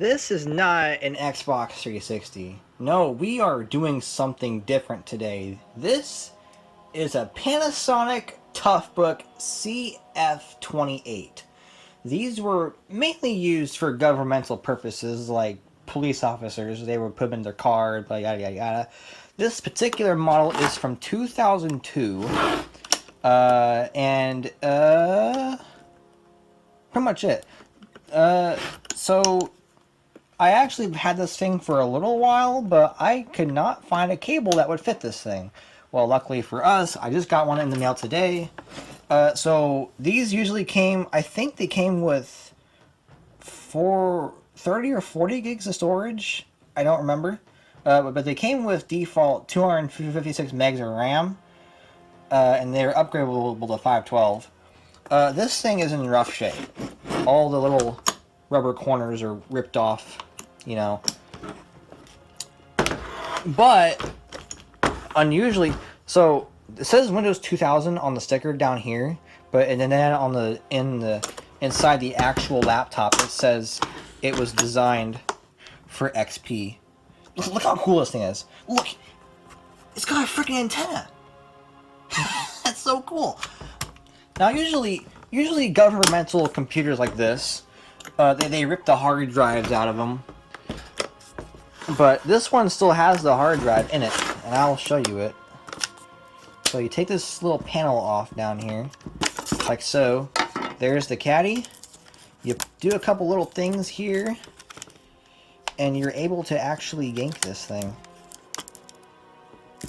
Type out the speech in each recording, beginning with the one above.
This is not an Xbox 360. No, we are doing something different today. This is a Panasonic Toughbook CF28. These were mainly used for governmental purposes, like police officers. They would put them in their car, yada yada yada. This particular model is from 2002, and pretty much it. So I actually had this thing for a little while, but I could not find a cable that would fit this thing. Well, luckily for us, I just got one in the mail today. So these usually came, I think they came with 30 or 40 gigs of storage. I don't remember. But they came with default 256 megs of RAM, and they're upgradable to 512. This thing is in rough shape. All the little rubber corners are ripped off, you know. But unusually, so it says Windows 2000 on the sticker down here, but and then on the inside the actual laptop it says it was designed for XP. Look how cool this thing is. Look, it's got a freaking antenna. That's so cool. Now usually governmental computers like this, they rip the hard drives out of them. But this one still has the hard drive in it, and I'll show you it. So you take this little panel off down here, like so. There's the caddy. You do a couple little things here, and you're able to actually yank this thing.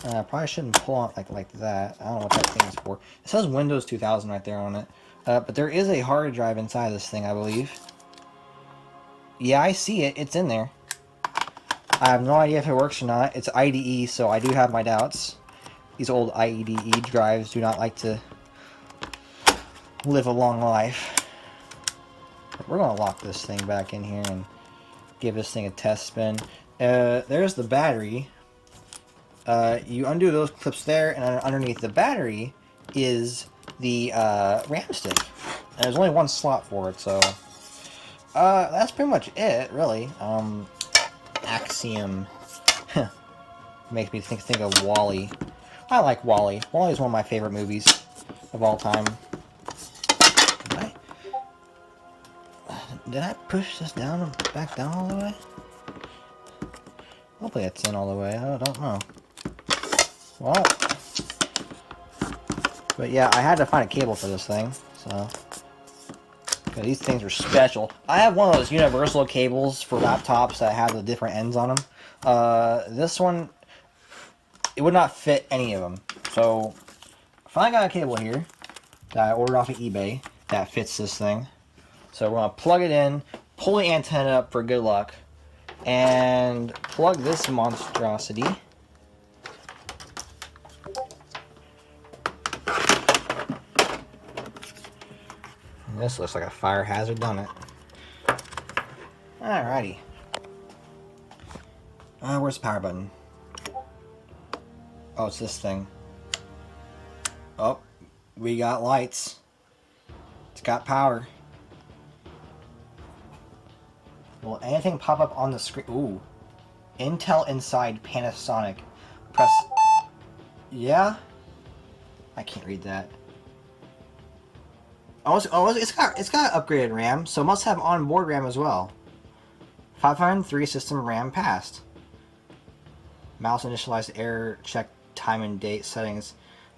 Probably shouldn't pull on like that. I don't know what that thing is for. It says Windows 2000 right there on it. But there is a hard drive inside this thing, I believe. Yeah, I see it. It's in there. I have no idea if it works or not. It's IDE, so I do have my doubts. These old IDE drives do not like to live a long life. But we're going to lock this thing back in here and give this thing a test spin. There's the battery. You undo those clips there, and underneath the battery is the RAM stick. And there's only one slot for it, so that's pretty much it, really. Axiom makes me think of Wall-E. I like Wall-E. Wall-E is one of my favorite movies of all time. Did I push this down and back down all the way? Hopefully it's in all the way. I don't know. Well, but yeah, I had to find a cable for this thing, so these things are special. I have one of those universal cables for laptops that have the different ends on them. This one, it would not fit any of them. So, finally got a cable here that I ordered off of eBay that fits this thing. So we're gonna plug it in, pull the antenna up for good luck, and plug this monstrosity. This looks like a fire hazard, doesn't it? Alrighty. Where's the power button? Oh, it's this thing. Oh, we got lights. It's got power. Will anything pop up on the screen? Ooh. Intel Inside Panasonic. Press... Yeah? I can't read that. It's got upgraded RAM, so it must have onboard RAM as well. 503 system RAM passed. Mouse initialized error, check time and date settings.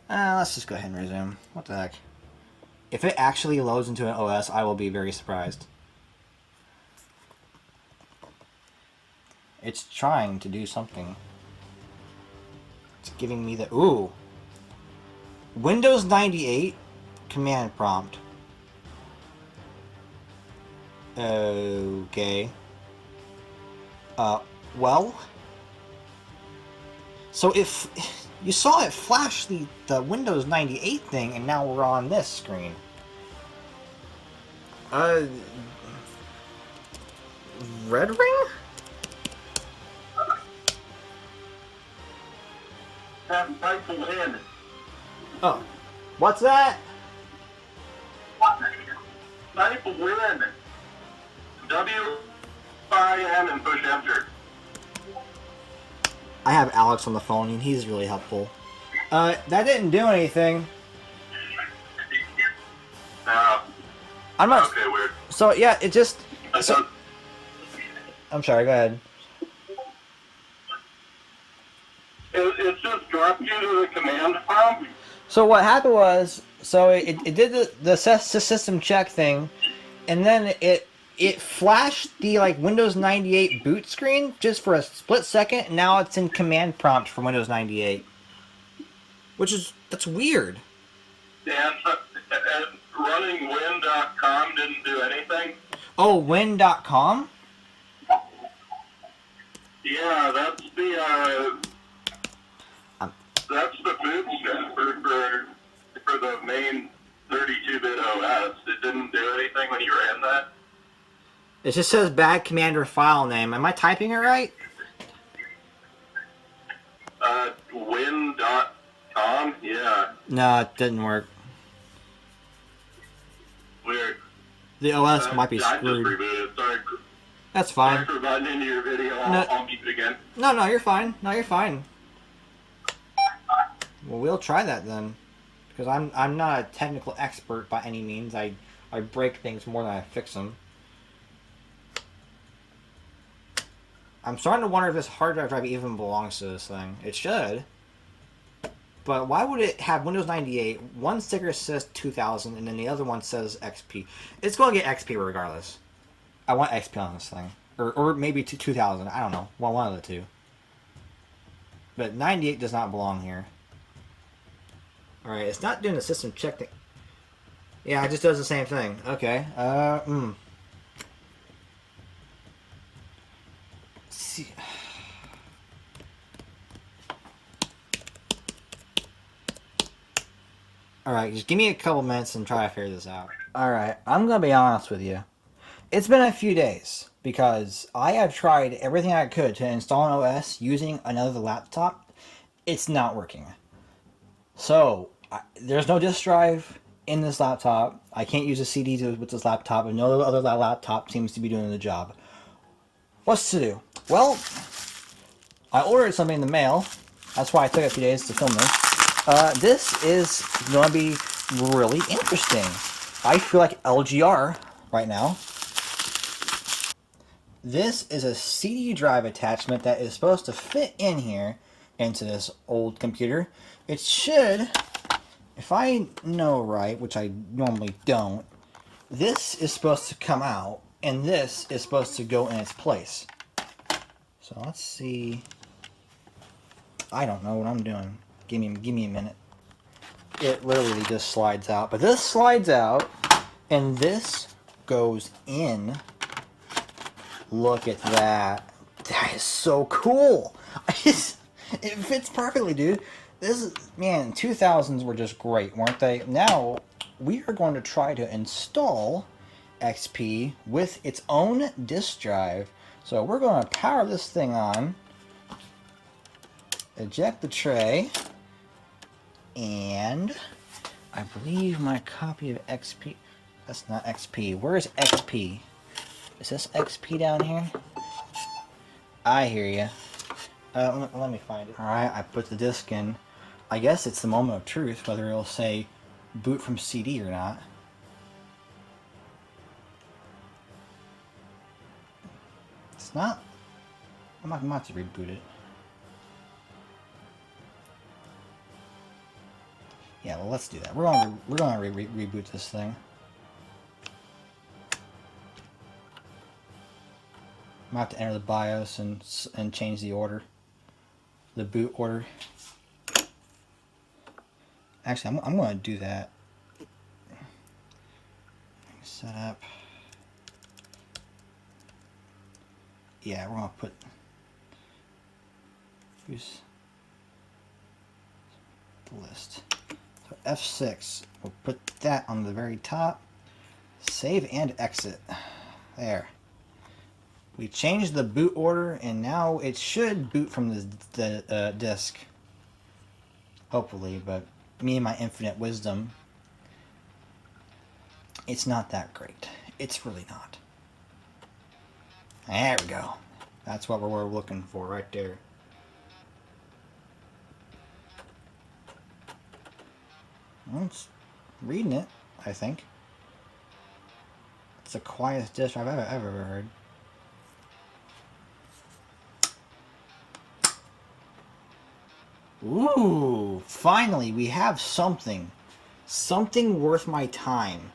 Let's just go ahead and resume. What the heck? If it actually loads into an OS, I will be very surprised. It's trying to do something. It's giving me the... Ooh! Windows 98 command prompt. Okay. Well... So if... You saw it flash the Windows 98 thing, and now we're on this screen. Red ring? Type in. Oh. What's that? Type in. W SPY in and push enter. I have Alex on the phone, and he's really helpful. That didn't do anything. I'm not. Okay, weird. So yeah, it just. I So, thought- I'm sorry. Go ahead. It just dropped you to the command prompt. So what happened was, so it did the system check thing, and then it flashed the like Windows 98 boot screen just for a split second, and now it's in command prompt for Windows 98, that's weird. And running win.com didn't do anything. Oh, win.com? Yeah, that's the boot strap for the main 32-bit OS. It didn't do anything when you ran that. It just says bad commander file name. Am I typing it right? Win.com? Yeah. No, it didn't work. Weird. The OS might be I just screwed. rebooted. Sorry. That's Sorry fine. for butting into your video. No. I'll keep it again. No, you're fine. No, you're fine. Well, we'll try that then, because I'm not a technical expert by any means. I break things more than I fix them. I'm starting to wonder if this hard drive even belongs to this thing. It should. But why would it have Windows 98? One sticker says 2000, and then the other one says XP. It's going to get XP regardless. I want XP on this thing. Or maybe 2000. I don't know. Well, one of the two. But 98 does not belong here. Alright, it's not doing the system check thing. Yeah, it just does the same thing. Okay. See. Alright, just give me a couple minutes and try to figure this out. Alright, I'm gonna be honest with you. It's been a few days because I have tried everything I could to install an OS using another laptop. It's not working. So, there's no disk drive in this laptop. I can't use a CD with this laptop, and no other laptop seems to be doing the job. What's to do? Well, I ordered something in the mail. That's why I took a few days to film this. This is going to be really interesting. I feel like LGR right now. This is a CD drive attachment that is supposed to fit in here into this old computer. It should, if I know right, which I normally don't, this is supposed to come out, and this is supposed to go in its place. So let's see. I don't know what I'm doing. Give me a minute. It literally just slides out. But this slides out, and this goes in. Look at that. That is so cool. It fits perfectly, dude. This is, man, 2000s were just great, weren't they? Now, we are going to try to install XP with its own disk drive. So we're going to power this thing on, eject the tray, and I believe my copy of XP, that's not XP. Where is XP? Is this XP down here? I hear you. Let me find it. Alright, I put the disc in. I guess it's the moment of truth, whether it'll say boot from CD or not. It's not. I'm not about to reboot it. Yeah, well, let's do that. We're gonna reboot this thing. I'm gonna have to enter the BIOS and change the order, the boot order. Actually, I'm going to do that. Set up. Yeah, we're going to put. Use the list. So F6. We'll put that on the very top. Save and exit. There. We changed the boot order, and now it should boot from the disk. Hopefully, but me and my infinite wisdom, it's not that great. It's really not. There we go. That's what we're looking for right there. Well, it's reading it, I think. It's the quietest disk I've ever heard. Ooh, finally we have something. Something worth my time.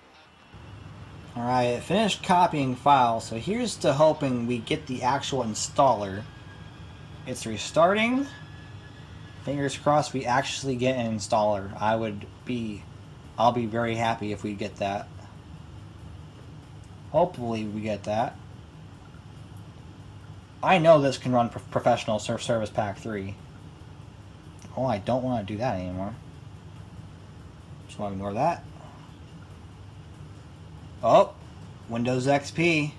Alright, finished copying files, so here's to hoping we get the actual installer. It's restarting. Fingers crossed we actually get an installer. I'll be very happy if we get that. Hopefully we get that. I know this can run Professional Service Pack 3. Oh, I don't want to do that anymore. Just want to ignore that. Oh, Windows XP.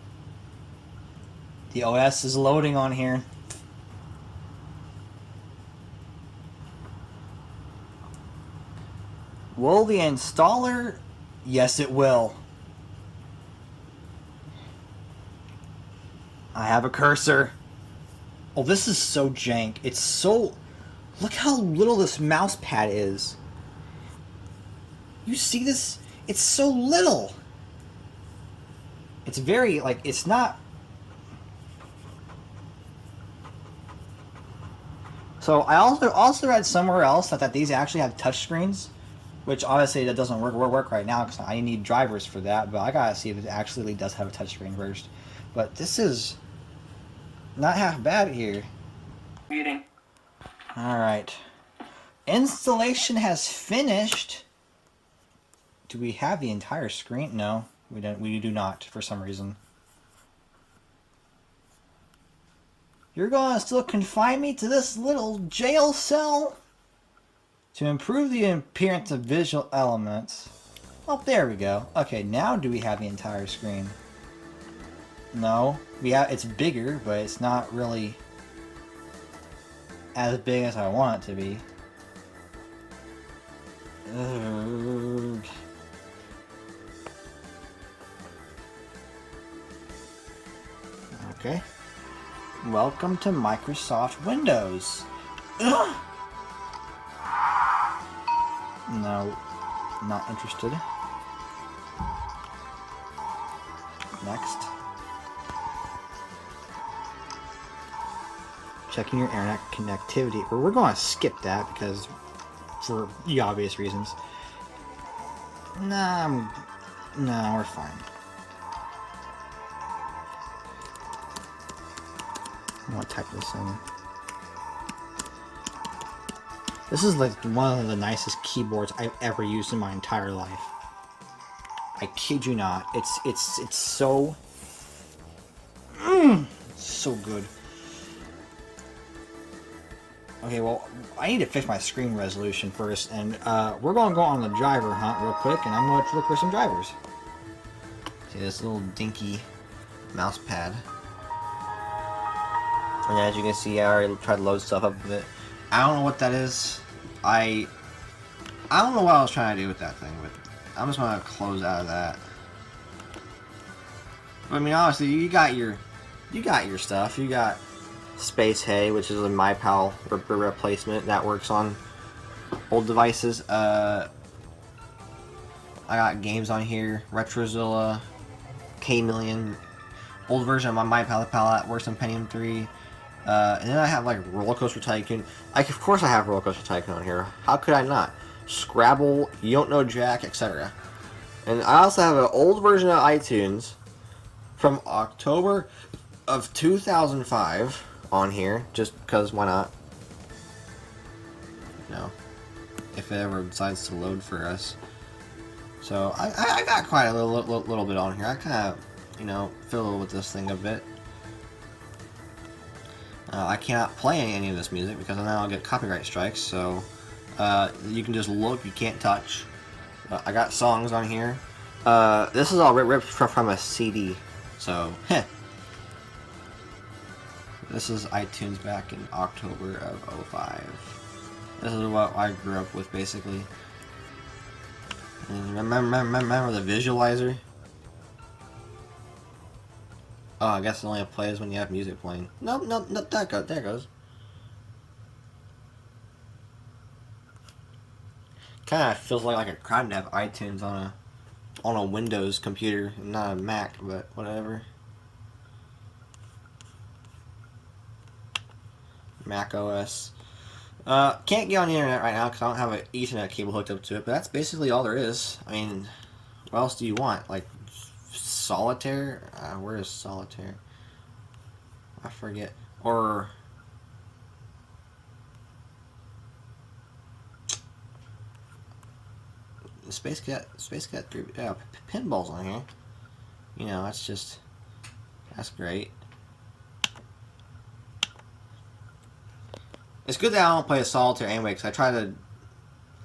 The OS is loading on here. Will the installer? Yes, it will. I have a cursor. Oh, this is so jank. It's so... Look how little this mouse pad is. You see this? It's so little. It's very, like, it's not... So I also read somewhere else that these actually have touchscreens, which obviously that doesn't work right now because I need drivers for that, but I gotta see if it actually does have a touchscreen first. But this is not half bad here. Meeting. Alright. Installation has finished. Do we have the entire screen? No, we don't. We do not, for some reason. You're gonna still confine me to this little jail cell? To improve the appearance of visual elements. Oh, there we go. Okay, now do we have the entire screen? No. It's bigger, but it's not really as big as I want it to be. Ugh. Okay. Welcome to Microsoft Windows. Ugh. No, not interested. Next. Checking your internet connectivity. We're going to skip that because, for the obvious reasons. No, we're fine. I'm going to type this in. This is like one of the nicest keyboards I've ever used in my entire life. I kid you not. It's so so good. Okay, well, I need to fix my screen resolution first, and we're going to go on the driver hunt real quick, and I'm going to look for some drivers. See this little dinky mouse pad. And as you can see, I already tried to load stuff up with it. I don't know what that is. I don't know what I was trying to do with that thing, but I'm just gonna close out of that. But, I mean, honestly, you got your stuff. You got Space Hay, which is a MyPal replacement that works on old devices. I got games on here, Retrozilla, K-Million, old version of my MyPal that works on Pentium 3. And then I have like Roller Coaster Tycoon. Of course I have Roller Coaster Tycoon on here. How could I not? Scrabble, You Don't Know Jack, etc. And I also have an old version of iTunes from October of 2005 on here, just because why not? You know, if it ever decides to load for us. So I got quite a little bit on here. I kind of, you know, fiddle with this thing a bit. I cannot play any of this music because then I'll get copyright strikes, so you can just look, you can't touch. I got songs on here. This is all ripped from a CD, so heh. This is iTunes back in October of 05. This is what I grew up with, basically. And remember the visualizer? Oh, I guess it only plays when you have music playing. Nope, nope, nope, there it goes. Kind of feels like a crime to have iTunes on a Windows computer, not a Mac, but whatever. Mac OS. Can't get on the internet right now because I don't have an Ethernet cable hooked up to it, but that's basically all there is. I mean, what else do you want? Like, Solitaire? Where is Solitaire? I forget. Or... Space Cat 3... Yeah, pinball's on here. You know, that's great. It's good that I don't play a Solitaire anyway, because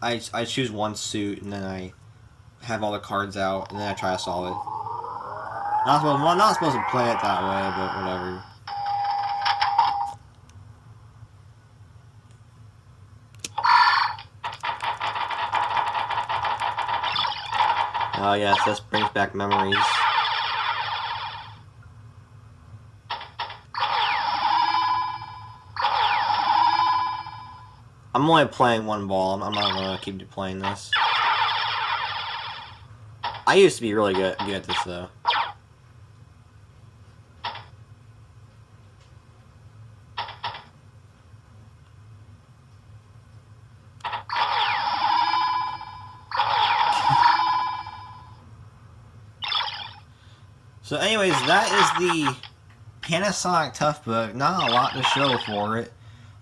I choose one suit, and then I have all the cards out, and then I try to solve it. Not supposed to play it that way, but whatever. Oh yes, this brings back memories. I'm only playing one ball. I'm not going to keep playing this. I used to be really good at this, though. So anyways, that is the Panasonic Toughbook. Not a lot to show for it.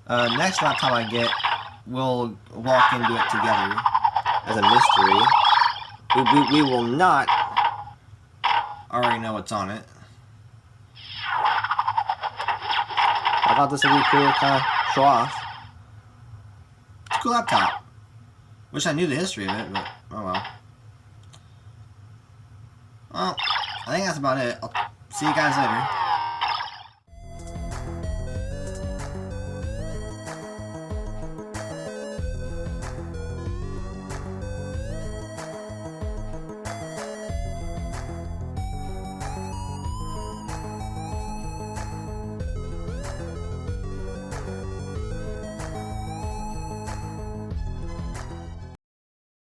Next laptop I get, we'll walk into it together as a mystery. We will not already know what's on it. I thought this would be cool to kind of show off. It's a cool laptop. Wish I knew the history of it, but oh well. Well, I think that's about it. I'll see you guys later.